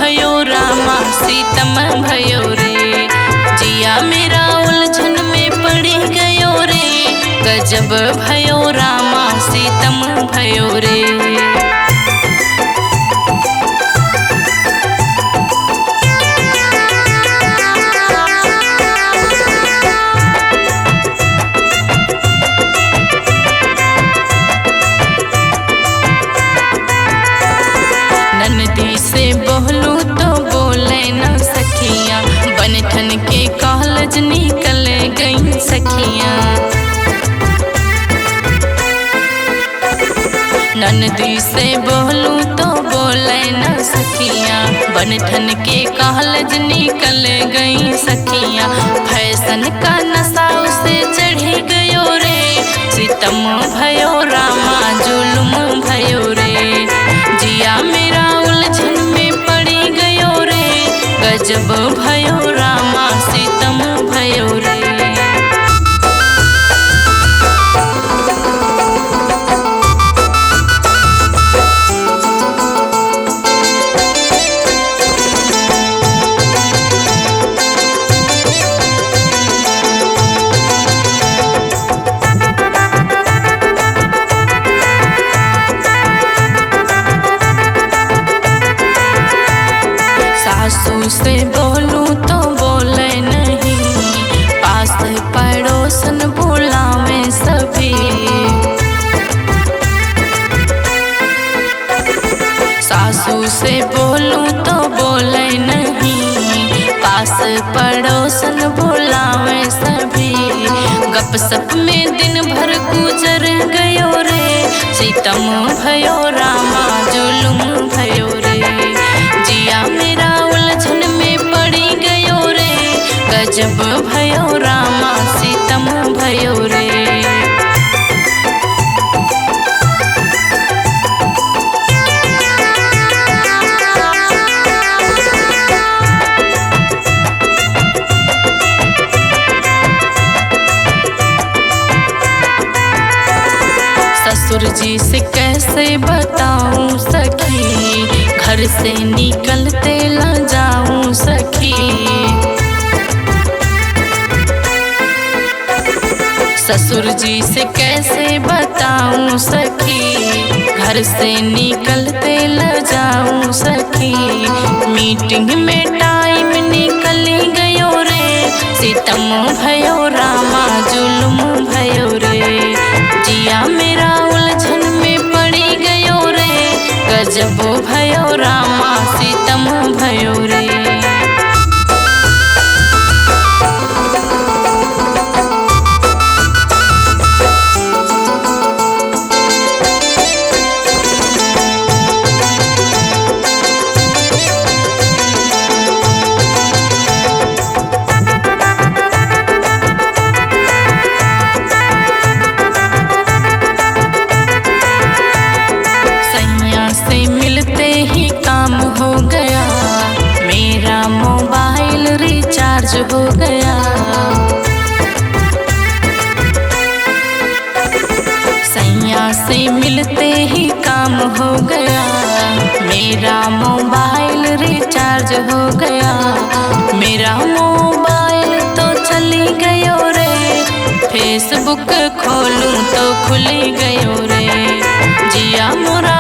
भयो रामा सीतम भयो रे। जिया मेरा उलझन में पड़ी गयो रे, गजब भयो रामा सीतम भयो रे। नदी से बोलू तो बोले न सखियाँ, बनठन के कॉलेज निकल गई सखियाँ। नदी से बोलू तो बोले न सखियाँ, बनठन के कॉलेज निकल गई सखियाँ। फैशन का नशा उसे चढ़ी गयो रे, सीतम भयो रामा जुलुम भयो रे। जिया मेरा उलझन में पड़ी गयो रे, गजब भयो रामा सीतम भयो रे। सासू से बोलूं तो बोले नहीं, पास पड़ोसन बुलावे सभी। सासू से बोलूं तो बोले नहीं, पास पड़ोसन बुलावे सभी। गपसप में दिन भर गुजर गयो रे, सीतम भयो रामा जुलुम भयो रे। जिया मेरा उलझन में पड़ी गयो रे, गजब भयो रामा सीतम भयो रे। ससुर जी से कैसे बताऊं सखी, घर से निकलते न जाऊं सखी। ससुर जी से कैसे बताऊं सखी, घर से निकलते न जाऊं सखी। मीटिंग में टाइम निकल गयो रे, सीतम भयो रामा जुलुम भयो रे। जिया मेरा उलझन में पड़ी गयो रे, गजब भयो रामा सीतम भयो रे। हो गया मेरा मोबाइल रिचार्ज हो गया। सैया से मिलते ही काम हो गया, मेरा मोबाइल रिचार्ज हो गया। मेरा मोबाइल तो चली गयो रे, फेसबुक खोलूं तो खुली गयो रे। जिया मोरा